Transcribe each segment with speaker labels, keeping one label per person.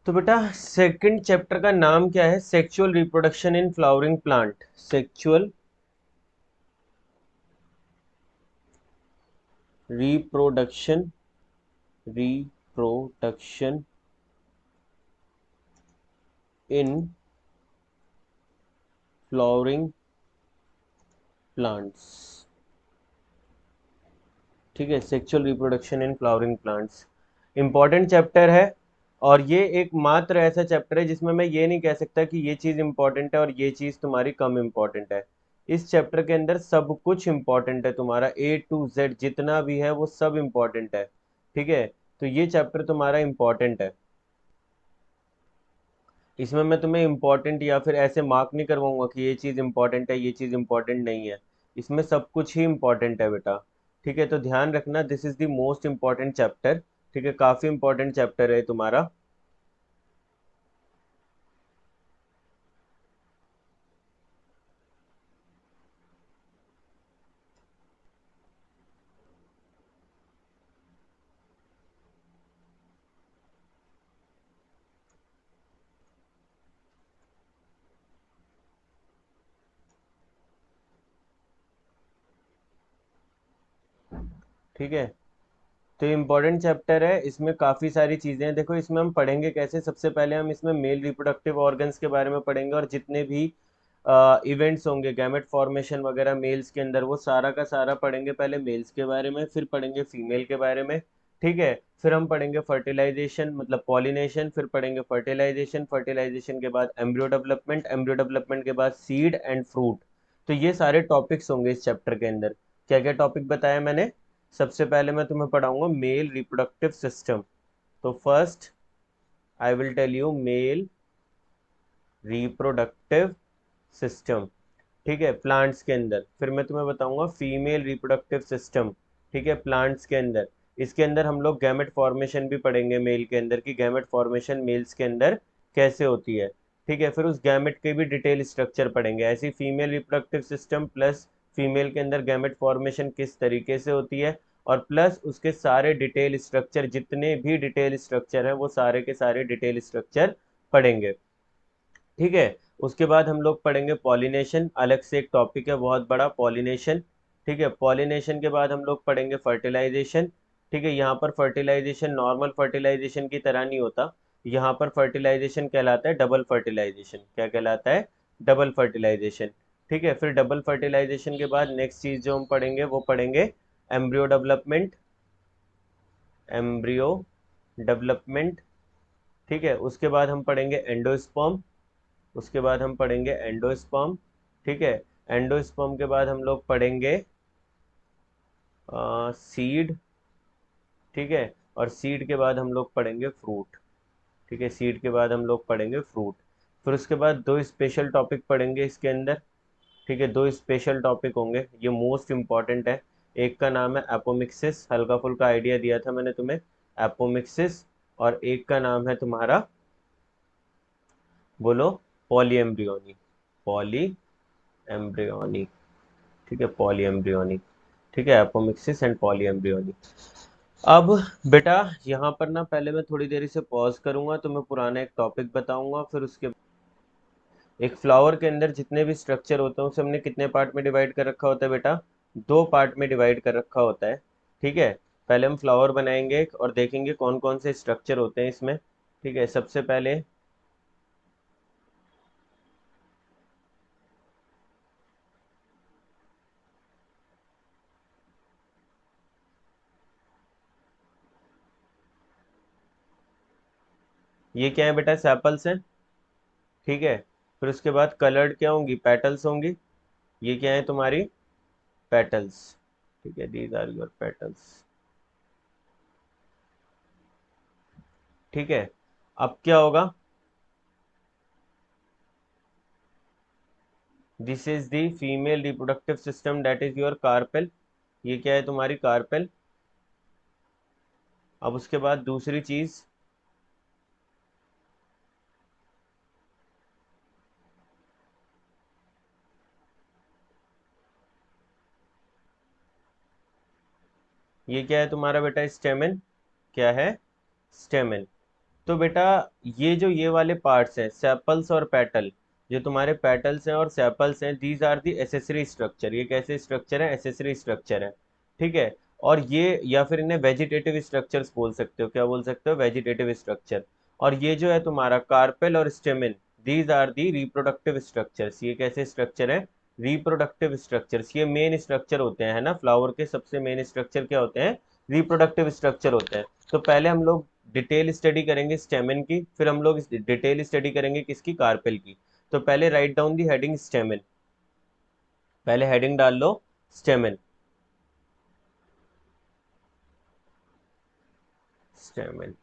Speaker 1: तो बेटा second chapter का नाम क्या है? Sexual reproduction in flowering plant. Sexual reproduction, reproduction in flowering plants. ठीक है, sexual reproduction in flowering plants important chapter है। और ये एकमात्र ऐसा चैप्टर है जिसमें मैं ये नहीं कह सकता कि ये चीज़ इंपॉर्टेंट है और ये चीज़ तुम्हारी कम इंपॉर्टेंट है। इस चैप्टर के अंदर सब कुछ इंपॉर्टेंट है, तुम्हारा A to Z जितना भी है वो सब इंपॉर्टेंट है। ठीक है, तो ये चैप्टर तुम्हारा इंपॉर्टेंट है। इसमें मैं तुम्हें इम्पोर्टेंट या फिर ऐसे मार्क नहीं करवाऊंगा कि ये चीज़ इम्पोर्टेंट है, ये चीज़ इम्पोर्टेंट नहीं है। इसमें सब कुछ ही इम्पोर्टेंट है बेटा। ठीक है, तो ध्यान रखना, this is the most important chapter. ठीक है, काफ़ी इम्पोर्टेंट चैप्टर है तुम्हारा। ठीक है, तो इम्पोर्टेंट चैप्टर है, इसमें काफ़ी सारी चीज़ें हैं। देखो इसमें हम पढ़ेंगे कैसे। सबसे पहले हम इसमें मेल रिप्रोडक्टिव ऑर्गन्स के बारे में पढ़ेंगे और जितने भी इवेंट्स होंगे गैमेट फॉर्मेशन वगैरह मेल्स के अंदर, वो सारा का सारा पढ़ेंगे। पहले मेल्स के बारे में, फिर पढ़ेंगे फीमेल के बारे में। ठीक है, फिर हम पढ़ेंगे फर्टिलाइजेशन मतलब पॉलिनेशन, फिर पढ़ेंगे फर्टिलाइजेशन, फर्टिलाइजेशन के बाद एम्ब्रियो डेवलपमेंट, एम्ब्रियो डेवलपमेंट के बाद सीड एंड फ्रूट। तो ये सारे टॉपिक्स होंगे इस चैप्टर के अंदर। क्या क्या टॉपिक बताया मैंने? सबसे पहले मैं तुम्हें पढ़ाऊंगा मेल रिप्रोडक्टिव सिस्टम। तो first I will tell you male reproductive system. ठीक है, प्लांट्स के अंदर। फिर मैं तुम्हें बताऊंगा फीमेल रिप्रोडक्टिव सिस्टम। ठीक है, प्लांट्स के अंदर। इसके अंदर हम लोग गैमेट फॉर्मेशन भी पढ़ेंगे मेल के अंदर, कि गैमेट फॉर्मेशन मेल्स के अंदर कैसे होती है। ठीक है, फिर उस गैमेट के भी डिटेल स्ट्रक्चर पढ़ेंगे। ऐसी female reproductive system plus female के अंदर गैमेट फॉर्मेशन किस तरीके से होती है, और प्लस उसके सारे डिटेल स्ट्रक्चर, जितने भी डिटेल स्ट्रक्चर हैं वो सारे के सारे डिटेल स्ट्रक्चर पढ़ेंगे। ठीक है, उसके बाद हम लोग पढ़ेंगे पॉलिनेशन, अलग से एक टॉपिक है बहुत बड़ा पॉलिनेशन। ठीक है, पॉलिनेशन के बाद हम लोग पढ़ेंगे फर्टिलाइजेशन। ठीक है, यहाँ पर फर्टिलाइजेशन नॉर्मल फर्टिलाइजेशन की तरह नहीं होता। यहाँ पर फर्टिलाइजेशन कहलाता है डबल फर्टिलाइजेशन। क्या कहलाता है? Double fertilisation. ठीक है, फिर डबल फर्टिलाइजेशन के बाद नेक्स्ट चीज जो हम पढ़ेंगे वो पढ़ेंगे एम्ब्रियो डेवलपमेंट। Embryo development. ठीक है, उसके बाद हम पढ़ेंगे एंडोस्पर्म। उसके बाद हम पढ़ेंगे एंडोस्पर्म। ठीक है, एंडोस्पर्म के बाद हम लोग पढ़ेंगे सीड। ठीक है, और सीड के बाद हम लोग पढ़ेंगे फ्रूट। ठीक है, सीड के बाद हम लोग पढ़ेंगे फ्रूट। फिर उसके बाद दो स्पेशल टॉपिक पढ़ेंगे इसके अंदर। ठीक है, दो स्पेशल टॉपिक होंगे, ये मोस्ट इंपॉर्टेंट है। एक का नाम है एपोमिक्सिस, हल्का फुल्का आइडिया दिया था मैंने तुम्हें, एपोमिक्सिस। और एक का नाम है तुम्हारा, बोलो, पॉली एम्ब्रियोनी। Poly embryony. ठीक है, पॉली एम्ब्रियोनी। ठीक है, एपोमिक्सिस एंड पॉली एम्ब्रियोनी। अब बेटा यहाँ पर ना पहले मैं थोड़ी देरी से पॉज करूंगा, तो मैं पुराना एक टॉपिक बताऊंगा। फिर उसके एक फ्लावर के अंदर जितने भी स्ट्रक्चर होते हैं उसे हमने कितने पार्ट में डिवाइड कर रखा होता है बेटा? दो पार्ट में डिवाइड कर रखा होता है। ठीक है, पहले हम फ्लावर बनाएंगे और देखेंगे कौन कौन से स्ट्रक्चर होते हैं इसमें। ठीक है, सबसे पहले ये क्या है बेटा? सेपल्स हैं। ठीक है, फिर उसके बाद कलर्ड क्या होंगी? पेटल्स होंगी। ये क्या है तुम्हारी? पेटल्स। ठीक है, दीज आर योर पेटल्स। ठीक है, अब क्या होगा? This is the female reproductive system, that is your carpel. ये क्या है तुम्हारी? कार्पेल। अब उसके बाद दूसरी चीज, ये क्या है तुम्हारा बेटा? स्टेमेन। क्या है? स्टेमेन। तो बेटा ये वाले पार्ट्स हैं सेपल्स और पेटल, जो तुम्हारे पेटल्स हैं और सेपल्स हैं, these are the accessory structure. ये कैसे स्ट्रक्चर है? एसेसरी स्ट्रक्चर है, ठीक है। और ये या फिर इन्हें वेजिटेटिव स्ट्रक्चर्स बोल सकते हो। क्या बोल सकते हो? Vegetative structure. और ये जो है तुम्हारा कार्पेल और stamen, these are the reproductive structures. ये कैसे स्ट्रक्चर है? Reproductive structures. ये मेन स्ट्रक्चर होते हैं, है ना, फ्लावर के सबसे मेन स्ट्रक्चर क्या होते हैं? रिप्रोडक्टिव स्ट्रक्चर होते हैं। तो पहले हम लोग डिटेल स्टडी करेंगे स्टेमिन की, फिर हम लोग डिटेल स्टडी करेंगे किसकी? कार्पेल की। तो पहले write down the heading stamen, पहले हेडिंग डाल लो stamen. Stamen,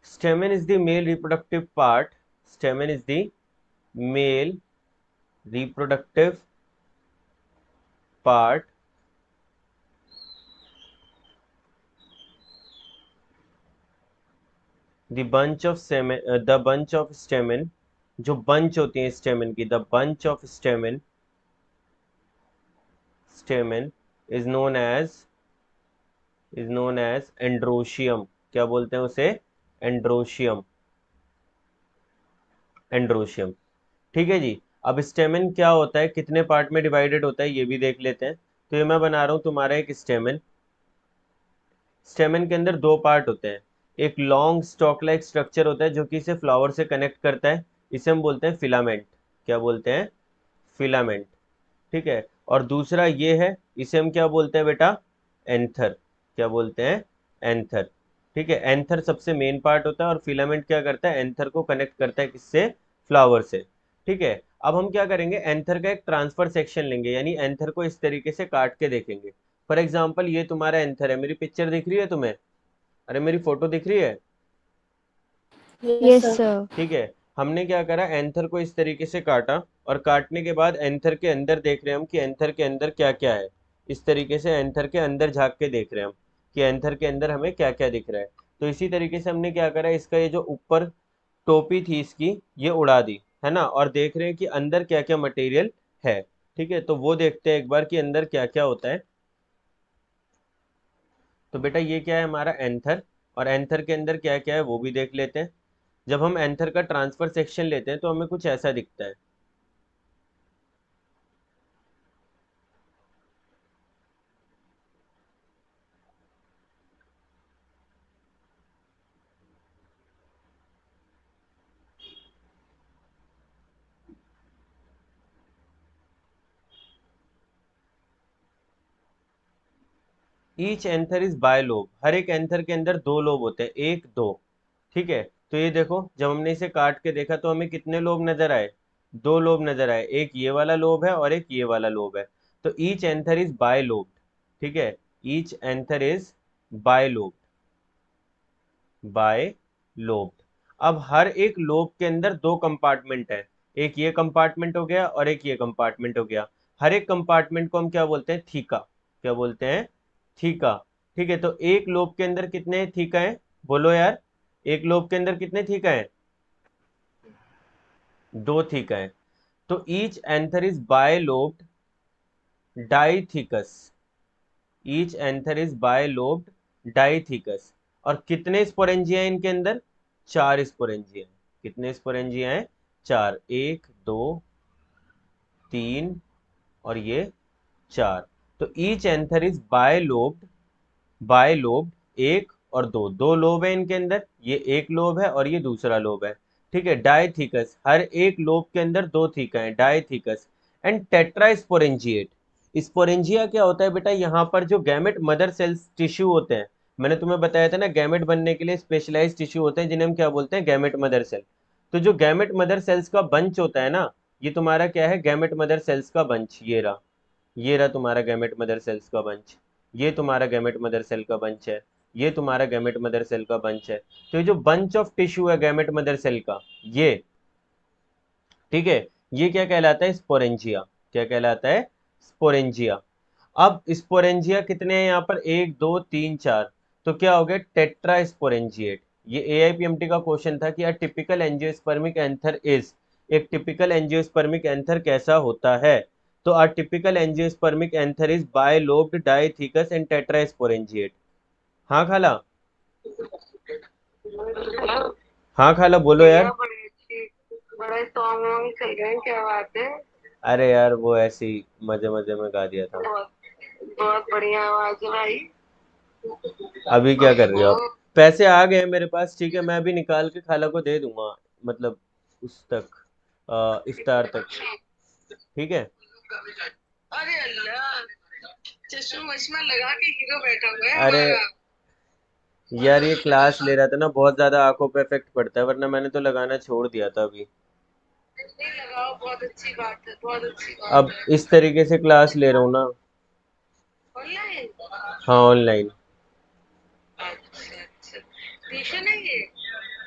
Speaker 1: stamen is the male reproductive part. Stamen is the male reproductive part the bunch of stamen, the bunch of stamen, जो bunch होती है stamen की, the bunch of stamen is known as androecium। क्या बोलते हैं उसे? Androecium, androecium, ठीक है जी। अब स्टेमिन क्या होता है, कितने पार्ट में डिवाइडेड होता है, ये भी देख लेते हैं। तो ये मैं बना रहा हूं तुम्हारा एक स्टेमिन। स्टेमिन के अंदर दो पार्ट होते हैं। एक लॉन्ग स्टॉक लाइक स्ट्रक्चर होता है जो कि इसे फ्लावर से कनेक्ट करता है, इसे हम बोलते हैं फिलामेंट। क्या बोलते हैं? फिलामेंट, ठीक है। और दूसरा ये है, इसे हम क्या बोलते हैं बेटा? एंथर। क्या बोलते हैं? एंथर, ठीक है। एंथर सबसे मेन पार्ट होता है और फिलामेंट क्या करता है? एंथर को कनेक्ट करता है किससे? फ्लावर से, ठीक है। अब हम क्या करेंगे, एंथर का एक ट्रांसफर सेक्शन लेंगे, यानी एंथर को इस तरीके से काट के देखेंगे। फॉर एग्जाम्पल ये तुम्हारा एंथर है, मेरी पिक्चर दिख रही है तुम्हें? अरे मेरी फोटो दिख रही है?
Speaker 2: Yes sir.
Speaker 1: ठीक है। हमने क्या करा, एंथर को इस तरीके से काटा, और काटने के बाद एंथर के अंदर देख रहे हैं हम कि एंथर के अंदर क्या क्या है। इस तरीके से एंथर के अंदर झांक के देख रहे हैं हम कि एंथर के अंदर हमें क्या क्या दिख रहा है। तो इसी तरीके से हमने क्या करा, इसका ये जो ऊपर टोपी थी इसकी, ये उड़ा दी, है ना, और देख रहे हैं कि अंदर क्या क्या मटेरियल है। ठीक है, तो वो देखते हैं एक बार कि अंदर क्या क्या होता है। तो बेटा ये क्या है हमारा एंथर, और एंथर के अंदर क्या क्या है वो भी देख लेते हैं। जब हम एंथर का ट्रांसफर सेक्शन लेते हैं तो हमें कुछ ऐसा दिखता है। Each anther is bye lobe. हर एक एंथर के अंदर दो लोब होते हैं, एक दो, ठीक है। तो ये देखो, जब हमने इसे काट के देखा तो हमें कितने लोब नजर आए? दो लोब नजर आए, एक ये वाला लोब है और एक ये वाला लोब है। तो each anther is bye lobe, ठीक है। Each anther is bye lobe, bi lobe. अब हर एक लोब के अंदर दो कंपार्टमेंट है, एक ये कंपार्टमेंट हो गया और एक ये कंपार्टमेंट हो गया। हर एक कंपार्टमेंट को हम क्या बोलते हैं? थीका। क्या बोलते हैं? थीका, ठीक है। तो एक लोब के अंदर कितने थीका हैं? बोलो यार, एक लोब के अंदर कितने थीका हैं? दो थीका हैं। तो each anther is bi lobed dithecous. Each anther is bi lobed dithecous. और कितने स्पोरेंजिया हैं इनके अंदर? चार स्पोरेंजिया हैं। कितने स्पोरेंजिया हैं? चार, एक, दो, तीन, और ये चार। तो each anther is bi lobed, bi lobe, एक और दो, दो लोब है इनके अंदर, ये एक लोब है और ये दूसरा लोब है, ठीक है। डाइथीकस, हर एक लोब के अंदर दो थीका है, dithecous. And tetra sporangiate. Sporangia क्या होता है बेटा? यहाँ पर जो गैमेट मदर सेल्स टिश्यू होते हैं, मैंने तुम्हें बताया था ना, गैमेट बनने के लिए स्पेशलाइज टिश्यू होते हैं जिन्हें हम क्या बोलते हैं? Gamete mother cell. तो जो गैमेट मदर सेल्स का बंच होता है ना, ये तुम्हारा क्या है? गैमेट मदर सेल्स का बंच। ये रहा तुम्हारा गैमेट मदर सेल्स का बंच। ये तुम्हारा गैमेट मदर सेल का बंच है, ये तुम्हारा गैमेट मदर सेल का बंच है। तो ये जो बंच ऑफ टिश्यू है गैमेट मदर सेल का, ये, ठीक है, ये क्या कहलाता है? स्पोरेंजिया। क्या कहलाता है? स्पोरेंजिया। अब स्पोरेंजिया कितने हैं यहाँ पर? एक, दो, तीन, चार। तो क्या हो गया? Tetrasporangiate. ये एआईपीएमटी का क्वेश्चन था कि a typical angiospermic anther is, एक टिपिकल एंजियोस्पर्मिक एंथर कैसा होता है? तो are typical angiospermic anther is bilobed dithecous and tetrasporangiate. हाँ खाला। हाँ खाला बोलो यार।
Speaker 2: बढ़िया, बड़ी अच्छी। बड़ा सॉन्ग वॉन्ग चल रहे हैं, क्या बात है।
Speaker 1: अरे यार वो ऐसे ही मजे मजे में गा दिया था।
Speaker 2: बहुत बहुत बढ़िया आवाज है भाई।
Speaker 1: अभी क्या कर रहे हो आप?
Speaker 2: ओहो।
Speaker 1: पैसे आ गए हैं मेरे पास, ठीक है, मैं अभी निकाल के खाला को दे दूंगा, मतलब उस तक, इफ्तार तक। ठीक है।
Speaker 2: अरे अल्लाह, चश्मा वश्मा लगा के हीरो बैठा हुआ है
Speaker 1: अरे
Speaker 2: हमारा।
Speaker 1: यार ये क्लास ले रहा था ना, बहुत ज्यादा आंखों पे इफेक्ट पड़ता है, वरना मैंने तो लगाना छोड़ दिया था अभी।
Speaker 2: नहीं लगाओ, बहुत अच्छी बात है, बहुत अच्छी बात
Speaker 1: अब
Speaker 2: है।
Speaker 1: इस तरीके से क्लास ले रहा हूँ ना।
Speaker 2: ऑनलाइन।
Speaker 1: हाँ ऑनलाइन।
Speaker 2: अच्छा अच्छा, ट्यूशन है ये।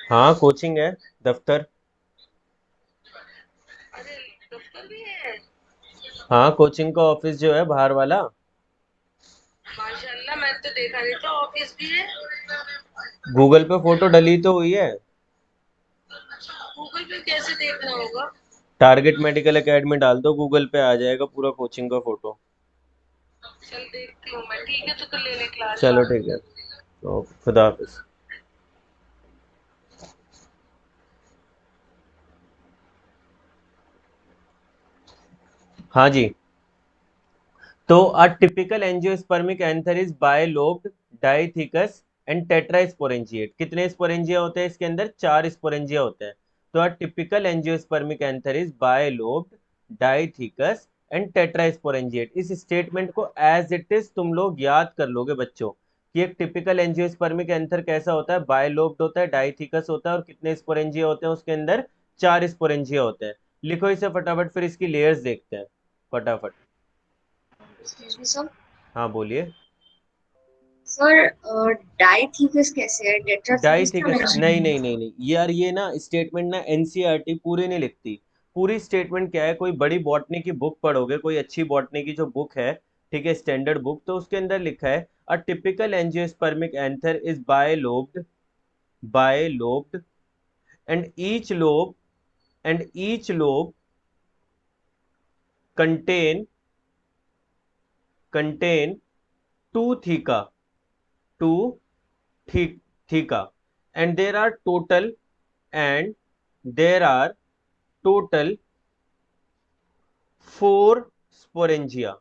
Speaker 1: हाँ कोचिंग है, दफ्तर।
Speaker 2: अरे दफ्तर भी है।
Speaker 1: हाँ कोचिंग का ऑफिस जो है बाहर वाला।
Speaker 2: माशाल्लाह, मैंने तो देखा नहीं था ऑफिस भी है।
Speaker 1: गूगल पे फोटो डली तो हुई है।
Speaker 2: गूगल पे कैसे देखना होगा।
Speaker 1: टारगेट मेडिकल एकेडमी डाल दो गूगल पे, आ जाएगा पूरा कोचिंग का फोटो।
Speaker 2: चल देखती हूँ मैं, ठीक है तो ले ले क्लास
Speaker 1: चलो
Speaker 2: बाद
Speaker 1: ठीक
Speaker 2: में।
Speaker 1: है, तो खुदा हाफिज। हाँ जी। तो अ typical angiospermic anther is bilobed dithecous and tetrasporangiate. कितने स्पोरेंजिया होते हैं इसके अंदर? 4 स्पोरेंजिया होते हैं। तो अ typical angiospermic anther is bilobed dithecous and tetrasporangiate. इस स्टेटमेंट को एज इट इज तुम लोग याद कर लोगे बच्चों, कि एक टिपिकल एंजियोस्पर्मिक एंथर कैसा होता है, बायलोब्ड होता है, डाइथिकस होता है, और कितने स्पोरेंजिया होते हैं उसके अंदर? 4 स्पोरेंजिया होते हैं। लिखो इसे फटाफट, फिर इसकी लेयर्स देखते हैं फटाफट।
Speaker 3: Excuse me sir.
Speaker 1: हाँ बोलिए।
Speaker 3: सर डाइथीकस कैसे है, टेट्राथीकस क्या
Speaker 1: डाइथिकस
Speaker 3: मेंशन
Speaker 1: नहीं
Speaker 3: है?
Speaker 1: नहीं नहीं नहीं यार, ये ना स्टेटमेंट ना एनसीईआरटी पूरी नहीं लिखती। पूरी स्टेटमेंट क्या है, कोई बड़ी बॉटनी की बुक पढ़ोगे, कोई अच्छी बॉटनी की जो बुक है, ठीक है, स्टैंडर्ड बुक, तो उसके अंदर लिखा है a typical angiospermic anther is bilobed and each lobe contain contain two theca two the theca and and there are total 4 sporangia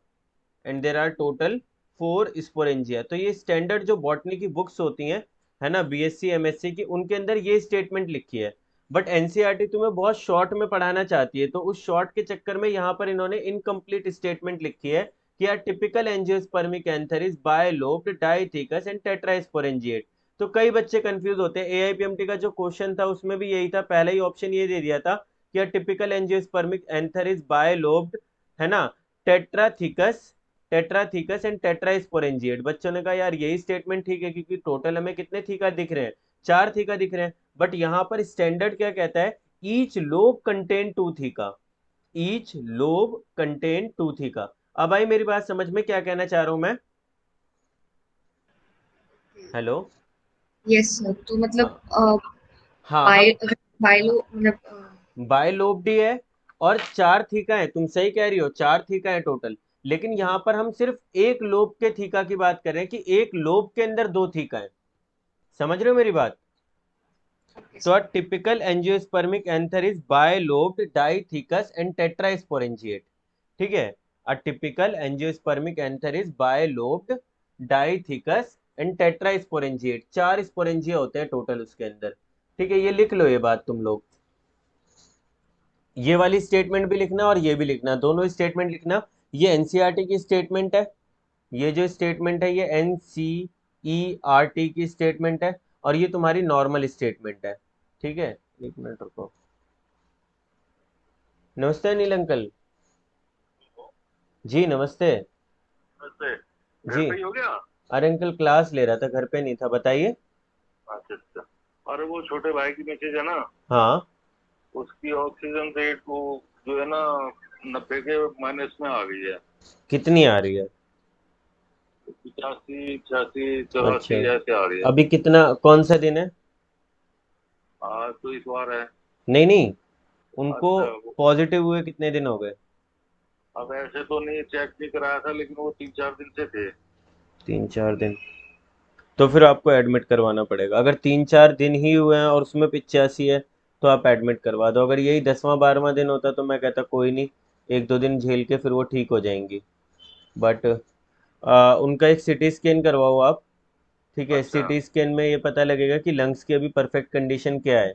Speaker 1: and there are total 4 sporangia। तो ये स्टैंडर्ड जो बॉटनी की books होती हैं, है ना, बीएससी एमएससी की, उनके अंदर ये स्टेटमेंट लिखी है। बट एनसीईआरटी तुम्हें बहुत शॉर्ट में पढ़ाना चाहती है, तो उस शॉर्ट के चक्कर में यहाँ पर इन्होंने इनकम्प्लीट स्टेटमेंट लिखी है कि are typical angiospermic anther is bilobed dithecous and tetrasporangiate. तो कई बच्चे कंफ्यूज होते हैं, एआईपीएमटी का जो क्वेश्चन था उसमें भी यही था, पहला ही ऑप्शन ये दे दिया था कि are typical angiospermic anther is bilobed, है ना, टेट्राथिकस टेट्राथीकस एंड टेट्रास्पोरेंजिएट। बच्चों ने कहा यार यही स्टेटमेंट ठीक है, क्योंकि टोटल हमें कितने थीका दिख रहे हैं? 4 थीका दिख रहे हैं। बट यहाँ पर स्टैंडर्ड क्या कहता है? Each lobe contain 2 theca. Each lobe contain 2 theca. अब आई मेरी बात समझ में, क्या कहना चाह रहा हूं मैं? हेलो।
Speaker 3: यस सर, तो
Speaker 1: हाँ
Speaker 3: मतलब
Speaker 1: हाँ
Speaker 3: बाय
Speaker 1: हम
Speaker 3: बायो मतलब
Speaker 1: बायलोब्डी है, और 4 थीका है, तुम सही कह रही हो, 4 थीका है टोटल। लेकिन यहाँ पर हम सिर्फ एक लोब के थीका की बात कर रहे हैं, कि एक लोब के अंदर 2 थीका है। समझ रहे हो मेरी बात?
Speaker 3: ओके
Speaker 1: तो
Speaker 3: sir.
Speaker 1: a typical angiospermic anther is bilobed dithecus and tetrasporangiate। ठीक है, a typical angiospermic anther is bilobed dithecus and tetrasporangiate। 4 sporangia होते हैं टोटल उसके अंदर। ठीक है, ये लिख लो ये बात तुम लोग। ये वाली स्टेटमेंट भी लिखना और ये भी लिखना, दोनों स्टेटमेंट लिखना। ये एनसीईआरटी की स्टेटमेंट है, ये जो स्टेटमेंट है ये एनसीईआरटी की स्टेटमेंट है, और ये तुम्हारी नॉर्मल स्टेटमेंट है। ठीक है, एक मिनट रुको। नमस्ते अनिल अंकल। जी नमस्ते।
Speaker 2: नमस्ते। घर
Speaker 1: जी।
Speaker 2: पे ही हो गया।
Speaker 1: अरे अंकल क्लास ले रहा था, घर पे नहीं था, बताइए।
Speaker 2: अच्छा अच्छा। अरे वो छोटे भाई की मैसेज है ना,
Speaker 1: हाँ।
Speaker 2: उसकी ऑक्सीजन रेट को जो है ना 90 के माइनस में आ गई है।
Speaker 1: कितनी आ रही है?
Speaker 2: 85 86
Speaker 1: अच्छा,
Speaker 2: 84 ऐसे आ रही है।
Speaker 1: अभी कितना, कौन सा दिन है?
Speaker 2: आज तो इस बार है।
Speaker 1: नहीं नहीं, उनको
Speaker 2: अच्छा
Speaker 1: पॉजिटिव हुए कितने दिन हो गए?
Speaker 2: अब ऐसे तो नहीं चेक नहीं कराया था, लेकिन वो 3-4 दिन से थे।
Speaker 1: 3-4 दिन? तो फिर आपको एडमिट करवाना पड़ेगा। अगर 3-4 दिन ही हुए हैं और उसमें 85 है तो आप एडमिट करवा दो। अगर यही 10वां 12वां दिन होता तो मैं कहता कोई नहीं, 1-2 दिन झेल के फिर वो ठीक हो जाएंगी। बट उनका एक सीटी स्कैन करवाओ आप। ठीक है,
Speaker 2: अच्छा।
Speaker 1: सीटी स्कैन में ये पता लगेगा कि लंग्स की अभी परफेक्ट कंडीशन क्या है।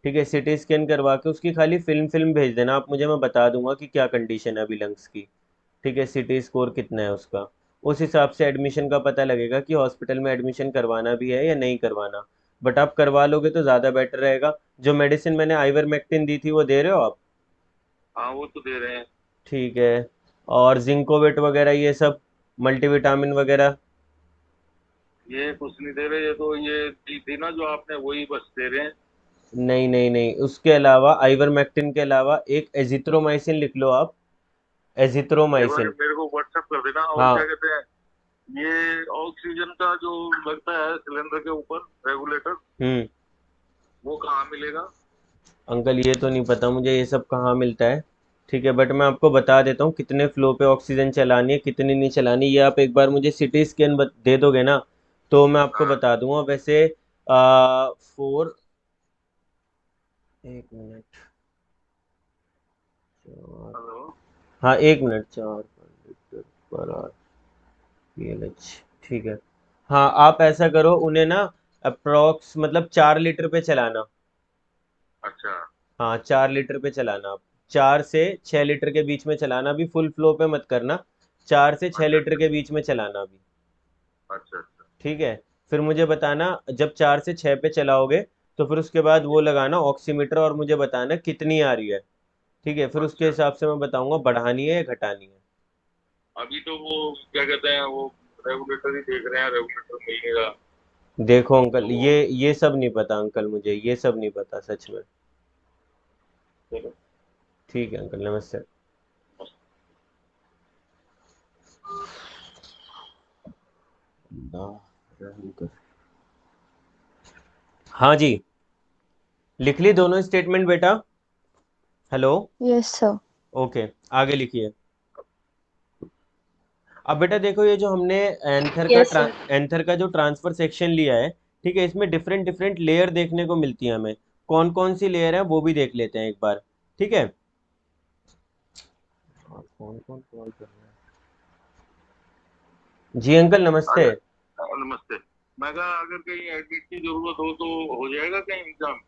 Speaker 1: ठीक है, सीटी स्कैन करवा के उसकी खाली फिल्म फिल्म भेज देना आप मुझे, मैं बता दूंगा कि क्या कंडीशन है अभी लंग्स की। ठीक है, सीटी स्कोर कितना है उसका। उस हिसाब से एडमिशन का पता लगेगा कि हॉस्पिटल में एडमिशन करवाना भी है या नहीं करवाना। बट आप करवा लोगे तो ज़्यादा बेटर रहेगा। जो मेडिसिन मैंने आइवरमेक्टिन दी थी वो दे रहे हो आप?
Speaker 2: हाँ, वो तो दे रहे हैं।
Speaker 1: ठीक है। और जिंकोवेट वगैरह ये सब, मल्टीविटामिन वगैरह?
Speaker 2: ये कुछ नहीं दे रहे, ये तो ये दी थी ना जो आपने, वही बस दे रहे हैं।
Speaker 1: नहीं नहीं नहीं, उसके अलावा आइवरमेक्टिन के अलावा एक एजिथ्रोमाइसिन लिख लो आप।
Speaker 2: एक बार
Speaker 1: एजिथ्रोमाइसिन।
Speaker 2: मेरे को व्हाट्सएप कर देना। और क्या
Speaker 1: हाँ।
Speaker 2: कहते हैं, ये ऑक्सीजन का जो लगता है सिलेंडर के ऊपर रेगुलेटर,
Speaker 1: हम्म।
Speaker 2: वो कहाँ मिलेगा?
Speaker 1: अंकल ये तो नहीं पता मुझे ये सब कहाँ मिलता है। ठीक है, बट मैं आपको बता देता हूँ कितने फ्लो पे ऑक्सीजन चलानी है कितनी नहीं चलानी, ये आप एक बार मुझे सिटी स्कैन दे दोगे ना तो मैं आपको
Speaker 2: हाँ।
Speaker 1: बता दूंगा। वैसे 4, 1 मिनट, 4,
Speaker 2: हेलो।
Speaker 1: हाँ 1 minute, 4 litre per hour PLH। ठीक है। हाँ आप ऐसा करो उन्हें ना, अप्रोक्स मतलब 4 लीटर पे चलाना।
Speaker 2: अच्छा।
Speaker 1: हाँ 4 लीटर पे चलाना आप। 4 से 6 लीटर के बीच में चलाना, भी फुल फ्लो पे मत करना। 4 से 6 लीटर
Speaker 2: अच्छा।
Speaker 1: के बीच में चलाना अभी।
Speaker 2: अच्छा। अच्छा।
Speaker 1: ठीक है। फिर मुझे बताना जब 4 से 6 पे चलाओगे तो फिर उसके बाद वो लगाना ऑक्सीमीटर और मुझे बताना कितनी आ रही है। ठीक है, फिर उसके
Speaker 2: अच्छा।
Speaker 1: हिसाब से मैं बताऊंगा बढ़ानी है या घटानी है।
Speaker 2: अभी तो वो क्या कहते हैं, वो रेगुलेटर ही देख रहे हैं, रेगुलेटर मिल नहीं रहा।
Speaker 1: देखो अंकल,
Speaker 2: तो
Speaker 1: ये सब नहीं पता अंकल, मुझे ये सब नहीं पता सच में।
Speaker 2: चलो।
Speaker 1: ठीक है अंकल, नमस्ते। अल्लाह रहम कर। हाँ जी, लिख ली दोनों स्टेटमेंट बेटा? हेलो।
Speaker 4: Yes, sir.
Speaker 1: ओके, आगे लिखिए। अब बेटा देखो, ये जो हमने
Speaker 4: Yes, sir.
Speaker 1: एंथर का जो ट्रांसफर सेक्शन लिया है, ठीक है, इसमें डिफरेंट डिफरेंट लेयर देखने को मिलती है हमें। कौन कौन सी लेयर है वो भी देख लेते हैं एक बार। ठीक है। और कौन कौन कॉल कर रहा है? जी अंकल नमस्ते।
Speaker 2: अगर नमस्ते। मैं कहा अगर कहीं एडमिट की जरूरत हो तो हो जाएगा कहीं एग्जाम?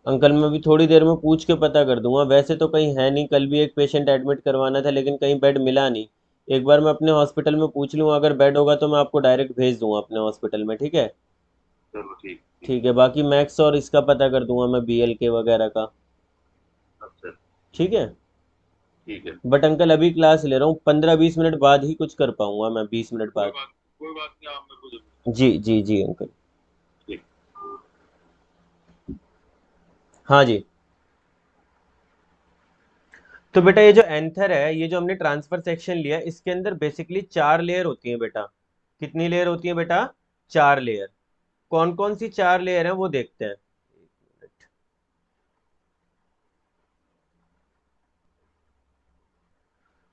Speaker 1: अंकल मैं भी थोड़ी देर में पूछ के पता कर दूंगा, वैसे तो कहीं है नहीं। कल भी एक पेशेंट एडमिट करवाना था लेकिन कहीं बेड मिला नहीं। एक बार मैं अपने हॉस्पिटल में पूछ लूँ, अगर बेड होगा तो मैं आपको डायरेक्ट भेज दूंगा अपने हॉस्पिटल में। ठीक है।
Speaker 2: चलो ठीक ठीक।
Speaker 1: ठीक है, बाकी मैक्स और इसका पता कर दूंगा मैं, BLK वगैरह का।
Speaker 2: अच्छा।
Speaker 1: ठीक है।
Speaker 2: ठीक है।
Speaker 1: बट अंकल अभी क्लास ले रहा हूँ, 15-20 मिनट बाद ही कुछ कर पाऊंगा मैं, 20 मिनट बाद।
Speaker 2: कोई बात नहीं, आप मेरे को जरूर।
Speaker 1: जी जी जी अंकल।
Speaker 2: ठीक।
Speaker 1: हाँ जी। तो बेटा ये जो एंथर है, ये जो हमने ट्रांसफर सेक्शन लिया, इसके अंदर बेसिकली 4 लेयर होती हैं बेटा। कितनी लेयर होती हैं बेटा? 4 लेयर। कौन कौन सी 4 लेयर हैं वो देखते हैं।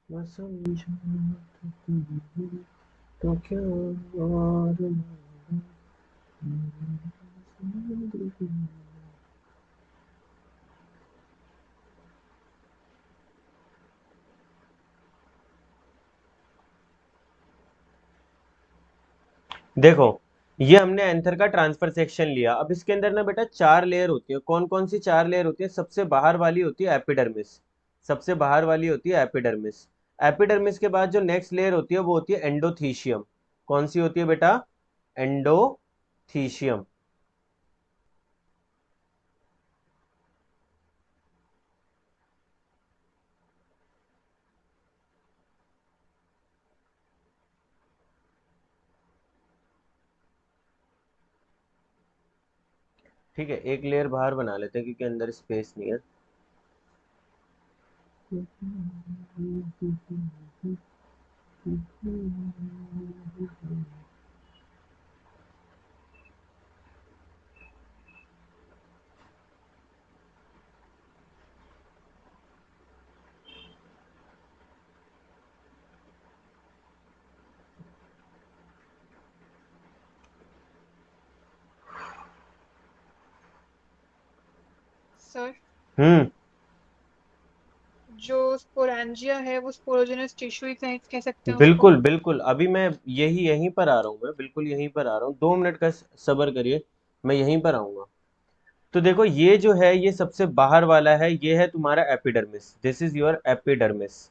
Speaker 1: मैं समझा तो क्या और देखो, ये हमने एंथर का ट्रांसफर सेक्शन लिया। अब इसके अंदर ना बेटा 4 लेयर होती है। कौन कौन सी 4 लेयर होती है? सबसे बाहर वाली होती है एपिडर्मिस। सबसे बाहर वाली होती है एपिडर्मिस। एपिडर्मिस के बाद जो नेक्स्ट लेयर होती है वो होती है एंडोथीशियम। कौन सी होती है बेटा? एंडोथीशियम। ठीक है, एक लेयर बाहर बना लेते हैं क्योंकि अंदर स्पेस नहीं है। हम्म।
Speaker 5: जो स्पोरेंजिया है वो स्पोरोजेनस टिश्यू ही कह सकते हैं उसको।
Speaker 1: बिल्कुल बिल्कुल, अभी मैं यहीं पर आ रहा हूँ, मैं बिल्कुल यहीं पर आ रहा हूँ, 2 मिनट का सब्र करिए, मैं यहीं पर आऊंगा। तो देखो ये जो है ये सबसे बाहर वाला है, ये है तुम्हारा epidermis, this is your epidermis.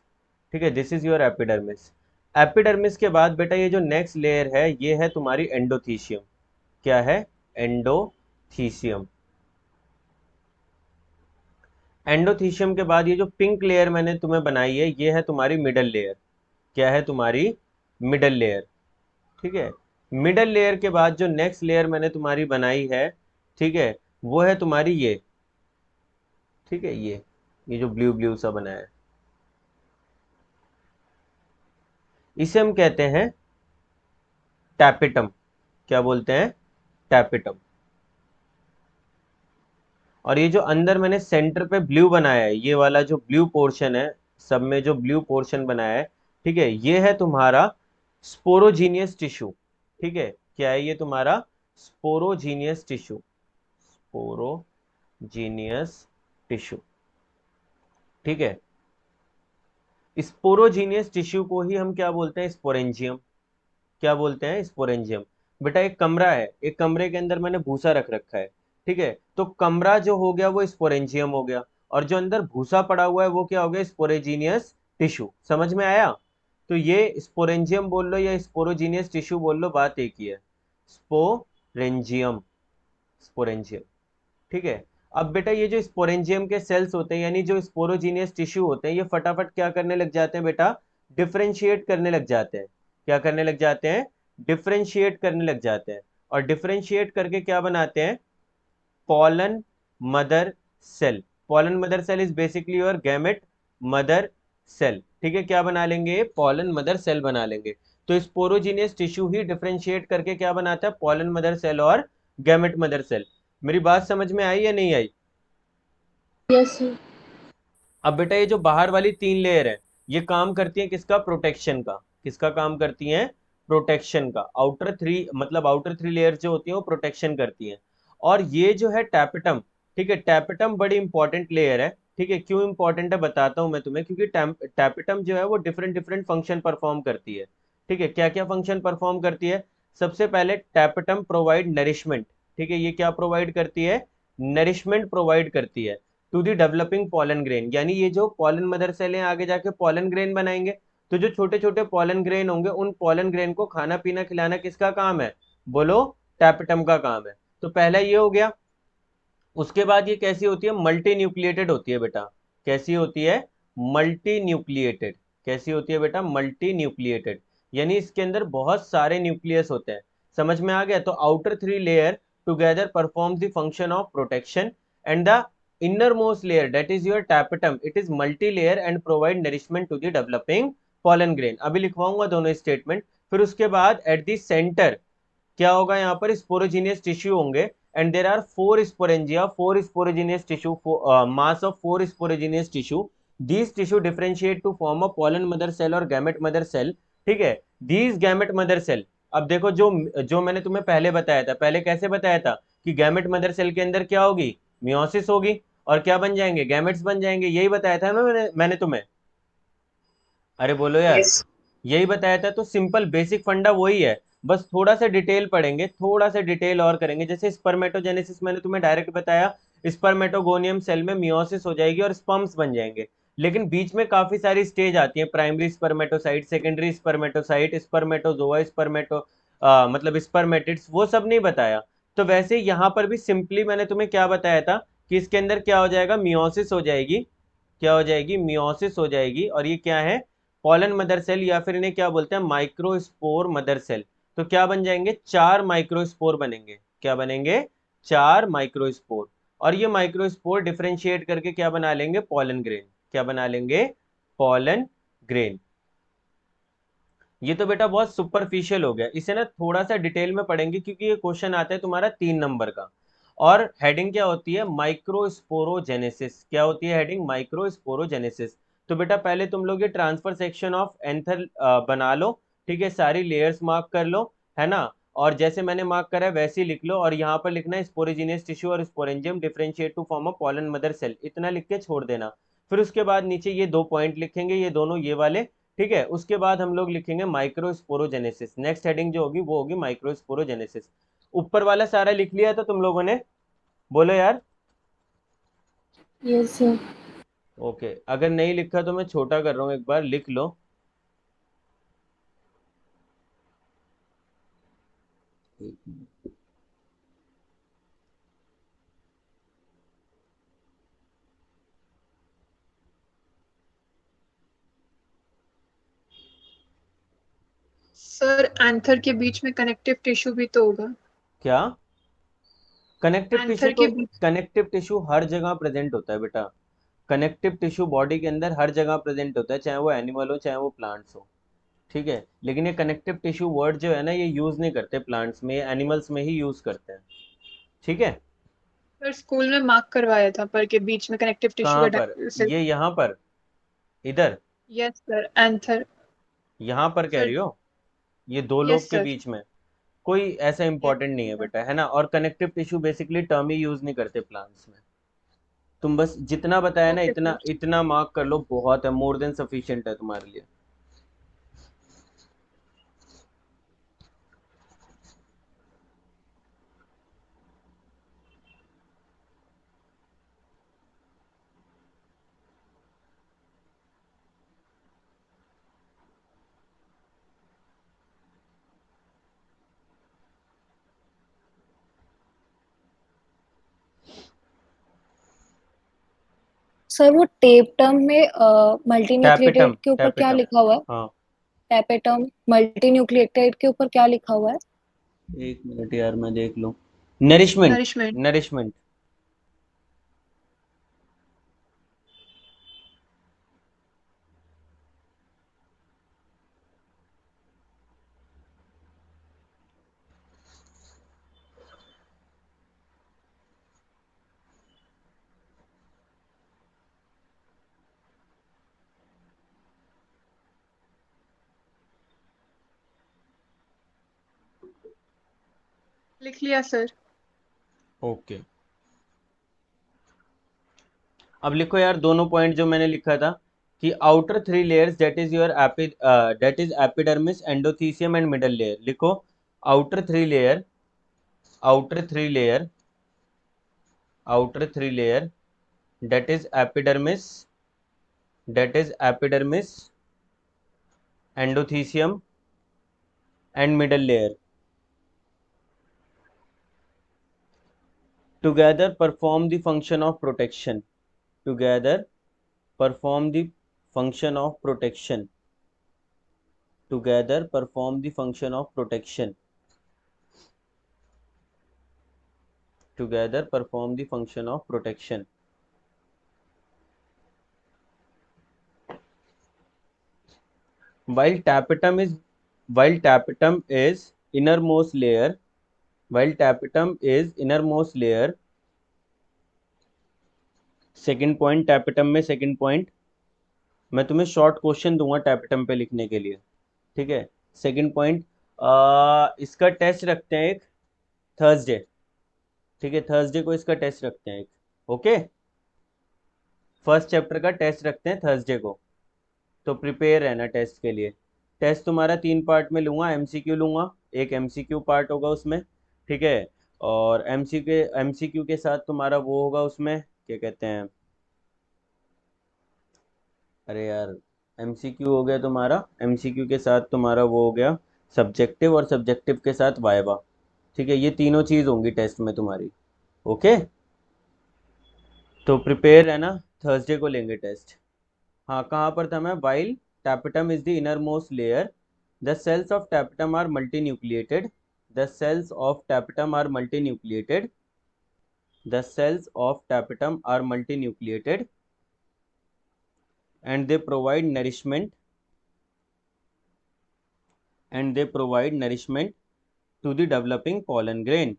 Speaker 1: ठीक है, this is your epidermis. Epidermis के बाद बेटा ये जो नेक्स्ट लेयर है ये है तुम्हारी एंडोथीशियम। क्या है? एंडोथीशियम। एंडोथीशियम के बाद ये जो पिंक लेयर मैंने तुम्हें बनाई है ये है तुम्हारी मिडल लेयर। क्या है? तुम्हारी मिडल लेयर। ठीक है, मिडल लेयर के बाद जो नेक्स्ट लेयर मैंने तुम्हारी बनाई है, ठीक है, वो है तुम्हारी ये। ठीक है, ये जो ब्लू ब्लू सा बना है इसे हम कहते हैं टैपिटम। क्या बोलते हैं? टैपिटम। और ये जो अंदर मैंने सेंटर पे ब्लू बनाया है, ये वाला जो ब्लू पोर्शन है, सब में जो ब्लू पोर्शन बनाया है, ठीक है, ये है तुम्हारा स्पोरोजीनियस टिश्यू। ठीक है, क्या है ये तुम्हारा? Sporogenous tissue. Sporogenous tissue. ठीक है, स्पोरोजीनियस टिश्यू को ही हम क्या बोलते हैं? स्पोरेंजियम। क्या बोलते हैं? स्पोरेंजियम। बेटा एक कमरा है, एक कमरे के अंदर मैंने भूसा रख रखा है। ठीक है, तो कमरा जो हो गया वो स्पोरेंजियम हो गया, और जो अंदर भूसा पड़ा हुआ है वो क्या हो गया? स्पोरेजीनियस टिश्यू। समझ में आया? तो ये स्पोरेंजियम बोल लो या स्पोरोजीनियस टिश्यू बोल लो, बात एक ही है। स्पोरेंजियम। स्पोरेंजियम। ठीक है, अब बेटा ये जो स्पोरेंजियम के सेल्स होते हैं, यानी जो स्पोरोजीनियस टिश्यू होते हैं, ये फटाफट क्या करने लग जाते हैं बेटा? डिफरेंशिएट करने लग जाते हैं। क्या करने लग जाते हैं? डिफरेंशिएट करने लग जाते हैं। और डिफरेंशिएट करके क्या बनाते हैं? Pollen mother cell. Pollen mother cell is basically your gamete mother cell. ठीक है, क्या बना लेंगे? पॉलन मदर सेल बना लेंगे। तो स्पोरोजीनियस टिश्यू ही डिफरेंशिएट करके क्या बनाता है? पॉलन मदर सेल और गैमेट मदर सेल। मेरी बात समझ में आई या नहीं आई?
Speaker 4: Yes, sir.
Speaker 1: अब बेटा ये जो बाहर वाली 3 लेयर है ये काम करती हैं किसका? प्रोटेक्शन का। किसका काम करती हैं? प्रोटेक्शन का। आउटर थ्री लेयर जो होती है वो प्रोटेक्शन करती हैं। और ये जो है टैपेटम, ठीक है, टैपेटम बड़ी इंपॉर्टेंट लेयर है। ठीक है, क्यों इंपॉर्टेंट है बताता हूं मैं तुम्हें, क्योंकि टैपेटम जो है वो डिफरेंट डिफरेंट फंक्शन परफॉर्म करती है। ठीक है, क्या क्या फंक्शन परफॉर्म करती है? सबसे पहले टैपेटम प्रोवाइड नरिशमेंट। ठीक है, ये क्या प्रोवाइड करती है? नरिशमेंट प्रोवाइड करती है to the developing pollen grain. यानी ये जो पॉलन मदर सेल है आगे जाके पॉलन ग्रेन बनाएंगे, तो जो छोटे छोटे पॉलन ग्रेन होंगे उन पॉलन ग्रेन को खाना पीना खिलाना किसका काम है? बोलो, टैपेटम का काम है। तो पहला ये हो गया। उसके बाद ये कैसी होती है? मल्टी न्यूक्लिएटेड होती है बेटा। कैसी होती है? Multi nucleated. कैसी होती है बेटा? Multi nucleated. यानी इसके अंदर बहुत सारे न्यूक्लियस होते हैं। समझ में आ गया? तो outer three layer together performs the function of protection, and the innermost layer, that is your tapetum, it is multi-layer and provide nourishment to the developing pollen grain। अभी लिखवाऊंगा दोनों स्टेटमेंट। फिर उसके बाद एट द सेंटर क्या होगा? यहाँ पर sporogenous tissue होंगे, and there are 4 sporangia, 4 sporogenous tissue, mass of 4 sporogenous tissue. These tissue differentiate to form a pollen mother cell और गैमेट मदर सेल। ठीक है, दीज गैमेट मदर सेल। अब देखो जो जो मैंने तुम्हें पहले बताया था, पहले कैसे बताया था कि गैमेट मदर सेल के अंदर क्या होगी? मियोसिस होगी, और क्या बन जाएंगे? गैमेट्स बन जाएंगे। यही बताया था ना मैंने तुम्हें। अरे बोलो यार,
Speaker 3: Yes.
Speaker 1: यही बताया था। तो सिंपल बेसिक फंडा वही है, बस थोड़ा सा डिटेल पढ़ेंगे, थोड़ा सा डिटेल और करेंगे। जैसे स्पर्मेटोजेनेसिस मैंने तुम्हें डायरेक्ट बताया, स्पर्मेटोगोनियम सेल में मियोसिस हो जाएगी और स्पर्म्स बन जाएंगे। लेकिन बीच में काफी सारी स्टेज आती है, primary spermatocyte, secondary spermatocyte, spermatozoa, मतलब स्पर्मेटिड्स, वो सब नहीं बताया। तो वैसे यहाँ पर भी सिंपली मैंने तुम्हें क्या बताया था कि इसके अंदर क्या हो जाएगा? मियोसिस हो जाएगी। क्या हो जाएगी? मियोसिस हो जाएगी। और ये क्या है? पॉलन मदर सेल, या फिर इन्हें क्या बोलते हैं? Microspore mother cell. तो क्या बन जाएंगे? 4 माइक्रोस्पोर बनेंगे। क्या बनेंगे? 4 माइक्रोस्पोर। और ये माइक्रोस्पोर डिफरेंशिएट करके क्या बना लेंगे? Pollen grain. क्या बना लेंगे? Pollen grain. ये तो बेटा बहुत सुपरफिशियल हो गया, इसे ना थोड़ा सा डिटेल में पढ़ेंगे क्योंकि ये क्वेश्चन आता है तुम्हारा 3 नंबर का। और हेडिंग क्या होती है? माइक्रोस्पोरोजेनेसिस। क्या होती है हेडिंग? माइक्रोस्पोरोजेनेसिस। तो बेटा पहले तुम लोग ये ट्रांसफर सेक्शन ऑफ एंथर बना लो। ठीक है, सारी लेयर्स मार्क कर लो, है ना। और जैसे मैंने मार्क करा है वैसे ही लिख लो, और यहाँ पर लिखना है स्पोरोजिनियस टिश्यू और sporangium differentiate to form a pollen mother cell, इतना लिख के छोड़ देना। फिर उसके बाद नीचे ये 2 पॉइंट लिखेंगे, ये दोनों ये वाले, ठीक है। उसके बाद हम लोग लिखेंगे माइक्रोस्पोरोजेनेसिस, नेक्स्ट हेडिंग जो होगी वो होगी माइक्रोस्पोरोजेनेसिस। ऊपर वाला सारा लिख लिया था तुम लोगों ने, बोलो यार।
Speaker 4: Yes sir.
Speaker 1: ओके, अगर नहीं लिखा तो मैं छोटा कर रहा हूँ, एक बार लिख लो।
Speaker 5: सर एंथर के बीच में कनेक्टिव टिश्यू भी तो होगा।
Speaker 1: क्या? कनेक्टिव टिश्यू
Speaker 5: एंथर
Speaker 1: तो,
Speaker 5: के बीच।
Speaker 1: कनेक्टिव टिश्यू हर जगह प्रेजेंट होता है बेटा। कनेक्टिव टिश्यू बॉडी के अंदर हर जगह प्रेजेंट होता है, चाहे वो एनिमल हो चाहे वो प्लांट्स हो, ठीक है। लेकिन ये कनेक्टिव टिश्यू वर्ड जो है ना, ये यूज नहीं करते प्लांट्स में, ये एनिमल्स में ही यूज करते हैं, ठीक है।
Speaker 5: सर स्कूल में मार्क करवाया था पर के बीच में कनेक्टिव टिश्यू
Speaker 1: कहाँ
Speaker 5: का
Speaker 1: पर? ये यहाँ पर, इधर,
Speaker 5: यस सर एंथर।
Speaker 1: यहाँ पर कह
Speaker 5: सर
Speaker 1: रही हो? ये दो लोग
Speaker 5: यस
Speaker 1: के
Speaker 5: सर।
Speaker 1: बीच में कोई ऐसा
Speaker 5: यस
Speaker 1: इंपॉर्टेंट नहीं है
Speaker 5: सर।
Speaker 1: बेटा, है ना। और कनेक्टिव टिश्यू बेसिकली टर्म ही यूज नहीं करते प्लांट्स में। तुम बस जितना बताया ना
Speaker 5: ओके
Speaker 1: इतना
Speaker 5: सर।
Speaker 1: इतना मार्क कर लो, बहुत है, मोर देन सफिशिएंट है तुम्हारे लिए।
Speaker 4: सर वो टेप टर्म में मल्टी
Speaker 1: टैपेटम,
Speaker 4: न्यूक्लिएटेड के ऊपर क्या
Speaker 1: टैपेटम,
Speaker 4: लिखा हुआ है?
Speaker 1: हाँ।
Speaker 4: टैपेटम मल्टी न्यूक्लिएटेड के ऊपर क्या लिखा हुआ है?
Speaker 1: एक मिनट यार, मैं देख लूं। Nourishment,
Speaker 5: nourishment.
Speaker 1: नरिशमेंट।
Speaker 5: लिख लिया सर।
Speaker 1: ओके, अब लिखो यार दोनों पॉइंट जो मैंने लिखा था, कि outer 3 layers that is your that is epidermis, endothecium and middle layer. लिखो outer 3 layer, outer 3 layer, outer 3 layer that is epidermis, that is epidermis, endothecium and middle layer together perform the function of protection, together perform the function of protection, together perform the function of protection, together perform the function of protection। while tapetum is while tapetum is innermost layer, while tapetum is innermost layer, second point tapetum में, second point मैं तुम्हें short question दूंगा tapetum पे लिखने के लिए, ठीक है। सेकंड पॉइंट, इसका टेस्ट रखते हैं एक थर्सडे, ठीक है। थर्सडे को इसका टेस्ट रखते हैं एक, ओके। फर्स्ट चैप्टर का टेस्ट रखते हैं थर्सडे को, तो प्रिपेयर रहना टेस्ट के लिए। टेस्ट तुम्हारा 3 पार्ट में लूंगा, एमसीक्यू लूंगा, एक एमसीक्यू पार्ट होगा उसमें, ठीक है। और एमसीक्यू के साथ तुम्हारा वो होगा उसमें, क्या कहते हैं, अरे यार, एमसीक्यू हो गया तुम्हारा, एमसीक्यू के साथ तुम्हारा वो हो गया सब्जेक्टिव, और सब्जेक्टिव के साथ वाइवा, ठीक है। ये तीनों चीज़ होंगी टेस्ट में तुम्हारी, ओके। तो प्रिपेयर है ना, थर्सडे को लेंगे टेस्ट। हाँ, कहाँ पर था मैं? While tapetum is the innermost layer, the cells of tapetum are multinucleated, the cells of tapetum are multinucleated, the cells of tapetum are multinucleated and they provide nourishment, and they provide nourishment to the developing pollen grain,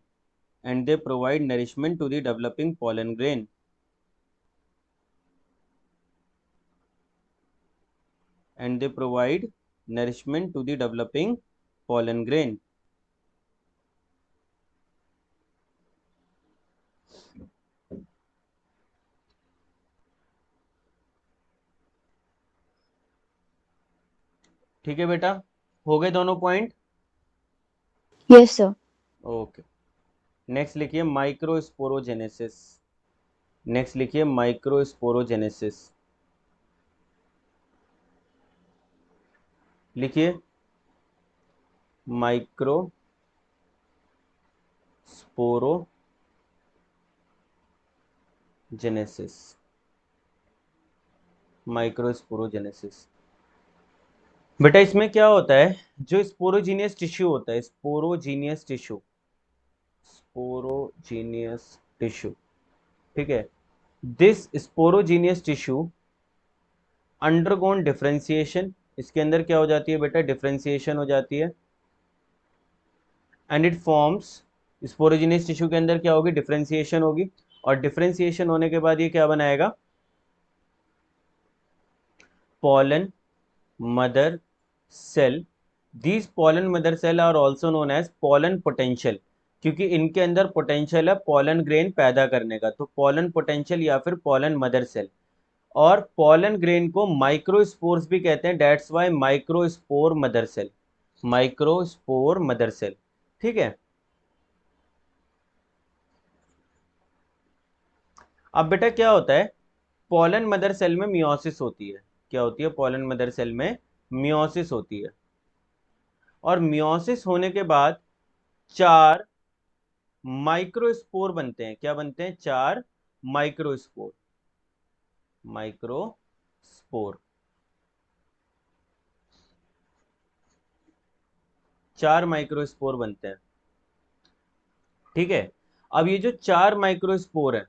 Speaker 1: and they provide nourishment to the developing pollen grain, and they provide nourishment to the developing pollen grain। ठीक है बेटा, हो गए दोनों point?
Speaker 4: Yes sir.
Speaker 1: Okay, next लिखिए microsporogenesis. Next लिखिए microsporogenesis. लिखिए microsporogenesis. Microsporogenesis बेटा इसमें क्या होता है, जो स्पोरोजीनियस टिश्यू होता है, स्पोरोजीनियस टिश्यू, स्पोरोजीनियस टिश्यू, ठीक है, this sporogenous tissue undergone differentiation, इसके अंदर क्या हो जाती है बेटा, डिफरेंशिएशन हो जाती है, and it forms, sporogenous tissue के अंदर क्या होगी, डिफरेंशिएशन होगी, और डिफरेंशिएशन होने के बाद ये क्या बनाएगा, pollen mother cell. These pollen mother cell are also known as pollen potential, क्योंकि इनके अंदर पोटेंशियल है pollen ग्रेन पैदा करने का, तो pollen potential या फिर pollen mother cell। और pollen ग्रेन को माइक्रोस्पोर्स भी कहते हैं, that's why microspore mother cell, microspore mother cell, ठीक है। अब बेटा क्या होता है, पोलन मदर सेल में मियोसिस होती है, क्या होती है, पोलन मदर सेल में मियोसिस होती है, और मियोसिस होने के बाद 4 माइक्रोस्पोर बनते हैं, क्या बनते हैं, 4 माइक्रोस्पोर, माइक्रोस्पोर, 4 माइक्रोस्पोर बनते हैं, ठीक है। अब ये जो 4 माइक्रोस्पोर है,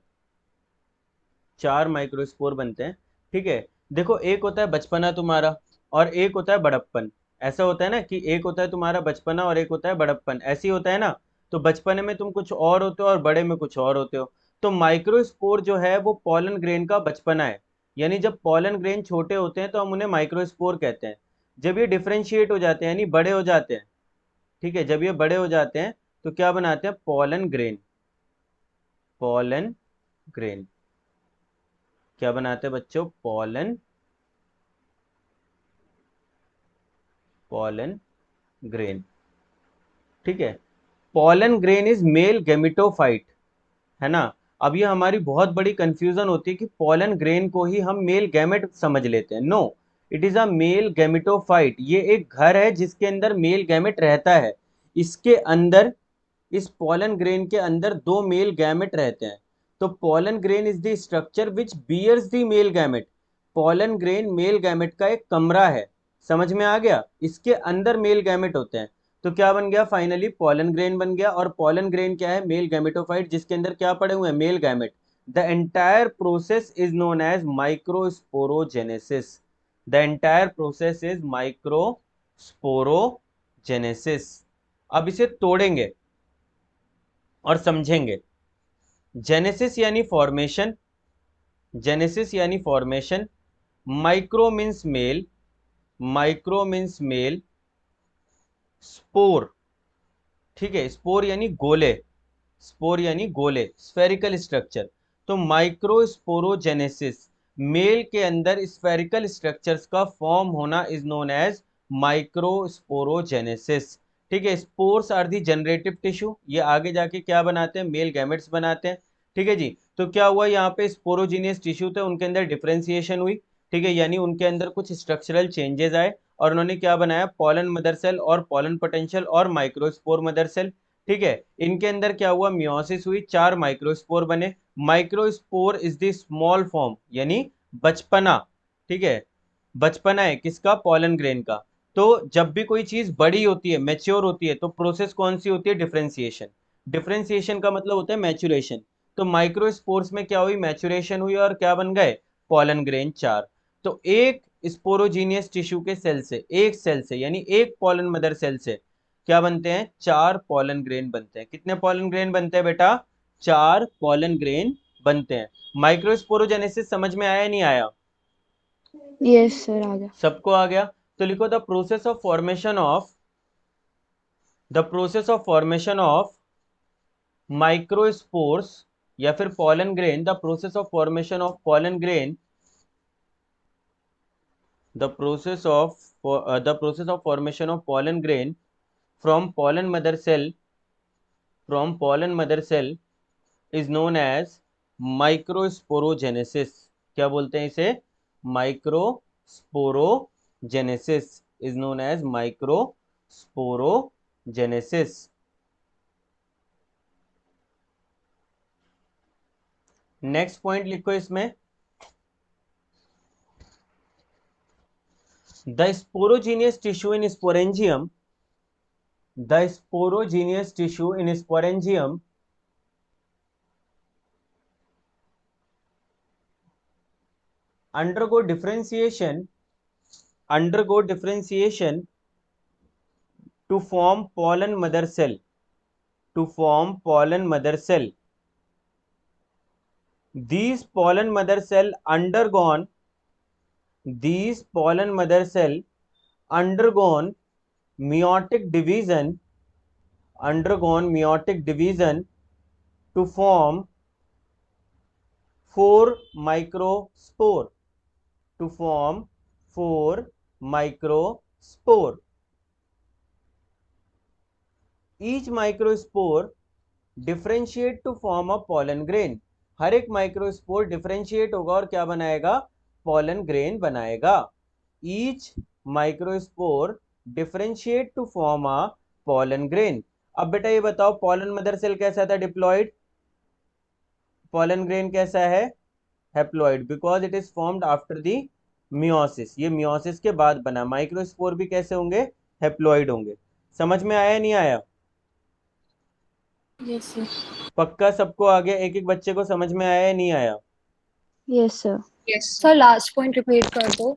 Speaker 1: 4 माइक्रोस्पोर बनते हैं, ठीक है। देखो एक होता है बचपना तुम्हारा, और एक होता है बड़प्पन, ऐसा होता है ना कि एक होता है तुम्हारा बचपना और एक होता है बड़प्पन, ऐसे ही होता है ना। तो बचपने में तुम कुछ और होते हो और बड़े में कुछ और होते हो। तो माइक्रोस्पोर जो है वो पॉलन ग्रेन का बचपना है, यानी जब पॉलन ग्रेन छोटे होते हैं तो हम उन्हें माइक्रोस्पोर कहते हैं। जब ये डिफ्रेंशिएट हो जाते हैं यानी बड़े हो जाते हैं, ठीक है, जब ये बड़े हो जाते हैं तो क्या बनाते हैं, पॉलन ग्रेन, पॉलन ग्रेन, क्या बनाते हैं बच्चों, पॉलन, पॉलन ग्रेन, ठीक है। Pollen grain is male gametophyte, है ना। अब ये हमारी बहुत बड़ी कंफ्यूजन होती है कि पॉलन ग्रेन को ही हम मेल गैमेट समझ लेते हैं, no, it is a male gametophyte. ये एक घर है जिसके अंदर मेल गैमेट रहता है, इसके अंदर, इस पॉलन ग्रेन के अंदर 2 मेल गैमेट रहते हैं। तो pollen grain is the structure which bears the male gamete, pollen grain male gamete का एक कमरा है, समझ में आ गया, इसके अंदर मेल गैमेट होते हैं। तो क्या बन गया, फाइनली पॉलन ग्रेन बन गया, और पॉलन ग्रेन क्या है, मेल गैमेटोफाइट, जिसके अंदर क्या पड़े हुए हैं, male gamete. The entire process is known as microsporogenesis, the entire process is microsporogenesis. अब इसे तोड़ेंगे और समझेंगे। जेनेसिस यानी फॉर्मेशन, जेनेसिस यानी formation, micro means male, micro means male, spore, ठीक है, स्पोर यानी गोले, स्पोर यानी गोले, स्फेरिकल स्ट्रक्चर। तो माइक्रोस्पोरोजेनेसिस, मेल के अंदर स्फेरिकल स्ट्रक्चर्स का फॉर्म होना इज नोन एज माइक्रोस्पोरोजेनेसिस, ठीक है। Spores are the generative tissue, ये आगे जाके क्या बनाते हैं, मेल गैमेट्स बनाते हैं, ठीक है जी। तो क्या हुआ, यहाँ पे स्पोरोजीनियस टिश्यू थे, उनके अंदर डिफरेंशिएशन हुई, ठीक है, यानी उनके अंदर कुछ स्ट्रक्चरल चेंजेस आए, और उन्होंने क्या बनाया, पॉलन मदर सेल और पॉलन पोटेंशियल और माइक्रोस्पोर मदर सेल, ठीक है। इनके अंदर क्या हुआ, मियोसिस हुई, 4 माइक्रोस्पोर बने। Microspore is the small form, यानी बचपना, ठीक है, बचपना है किसका, पॉलन ग्रेन का। तो जब भी कोई चीज बड़ी होती है, मैच्योर होती है, तो प्रोसेस कौन सी होती है, डिफरेंशिएशन। डिफरेंशिएशन का मतलब होता है मैच्योरेशन। तो माइक्रोस्पोर्स में क्या हुई, मैच्योरेशन हुई, और क्या बन गए, पॉलन ग्रेन 4। तो एक स्पोरोजीनियस टिश्यू के सेल से, एक सेल से यानी एक पॉलन मदर सेल से क्या बनते हैं, 4 पॉलन ग्रेन बनते हैं। कितने पॉलन ग्रेन बनते हैं बेटा, 4 पॉलन ग्रेन बनते हैं। माइक्रोस्पोरोजेनेसिस समझ में आया नहीं आया,
Speaker 4: यस सर आ गया।
Speaker 1: सबको आ गया। तो लिखो the process of formation of, the process of formation of microspores या फिर pollen grain, the process of formation of pollen grain, the process of the process of formation of pollen grain from pollen mother cell is known as microsporogenesis. क्या बोलते हैं इसे? Microsporogenesis is known as microsporogenesis. Next point लिखो इसमें, the sporogenous tissue in sporangium, the sporogenous tissue in sporangium undergo differentiation to form pollen mother cell. These pollen mother cell undergone meiotic division to form 4 microspore. Each microspore differentiate to form a pollen grain. हर एक microspore differentiate होगा और क्या बनाएगा? pollen grain बनाएगा. Each microspore differentiate to form a pollen grain. अब बेटा ये बताओ, pollen mother cell कैसा था? डिप्लॉइड. pollen grain कैसा है? Haploid, because it is formed after the meiosis. ये मियोसिस के बाद बना. माइक्रोस्पोर भी कैसे होंगे? हैप्लॉइड होंगे. समझ में आया नहीं आया?
Speaker 4: Yes sir.
Speaker 1: पक्का सबको आगे? एक एक बच्चे को समझ में आया या नहीं आया?
Speaker 4: Yes sir.
Speaker 3: Yes.
Speaker 4: Sir last point repeat कर दो.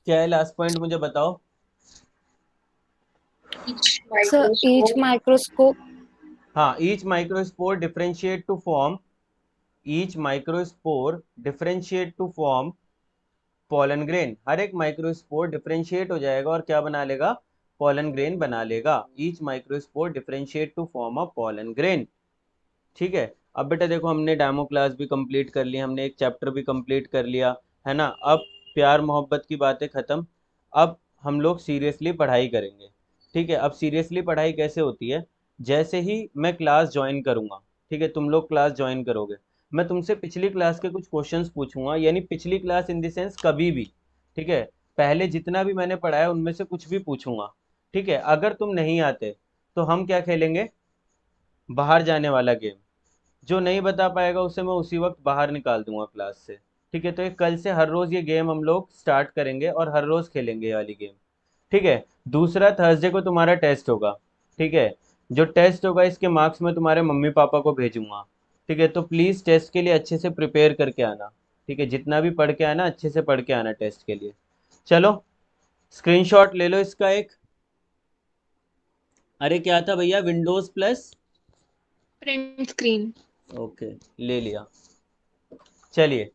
Speaker 1: क्या है लास्ट पॉइंट? मुझे बताओ.
Speaker 3: Each
Speaker 4: sir each
Speaker 3: microscope
Speaker 4: microscope.
Speaker 1: हाँ, each microspore differentiate to form pollen grain. हर एक माइक्रोस्पोर डिफरेंशिएट हो जाएगा और क्या बना लेगा? pollen grain बना लेगा. each microspore differentiate to form a pollen grain. ठीक है. अब बेटा देखो, हमने डेमो क्लास भी कंप्लीट कर लिया, हमने एक चैप्टर भी कंप्लीट कर लिया है ना. अब प्यार मोहब्बत की बातें ख़त्म. अब हम लोग सीरियसली पढ़ाई करेंगे. ठीक है. अब सीरियसली पढ़ाई कैसे होती है? जैसे ही मैं क्लास ज्वाइन करूँगा, ठीक है, तुम लोग क्लास ज्वाइन करोगे, मैं तुमसे पिछली क्लास के कुछ क्वेश्चंस पूछूंगा. यानी पिछली क्लास इन द सेंस कभी भी, ठीक है, पहले जितना भी मैंने पढ़ाया उनमें से कुछ भी पूछूंगा. ठीक है. अगर तुम नहीं आते तो हम क्या खेलेंगे? बाहर जाने वाला गेम. जो नहीं बता पाएगा उसे मैं उसी वक्त बाहर निकाल दूंगा क्लास से. ठीक है. तो ये कल से हर रोज़ ये गेम हम लोग स्टार्ट करेंगे और हर रोज़ खेलेंगे ये वाली गेम. ठीक है. दूसरा, थर्सडे को तुम्हारा टेस्ट होगा. ठीक है. जो टेस्ट होगा इसके मार्क्स मैं तुम्हारे मम्मी पापा को भेजूंगा. ठीक है. तो प्लीज़ टेस्ट के लिए अच्छे से प्रिपेयर करके आना. ठीक है. जितना भी पढ़ के आना, अच्छे से पढ़ के आना टेस्ट के लिए. चलो स्क्रीनशॉट ले लो इसका एक. अरे क्या था भैया? Windows plus
Speaker 5: print screen.
Speaker 1: Okay, ले लिया. चलिए,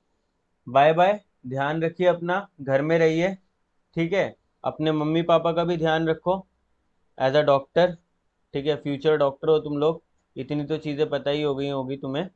Speaker 1: बाय बाय. ध्यान रखिए अपना, घर में रहिए. ठीक है. अपने मम्मी पापा का भी ध्यान रखो एज अ डॉक्टर. ठीक है. फ्यूचर डॉक्टर हो तुम लोग. इतनी तो चीज़ें पता ही हो गई होगी तुम्हें.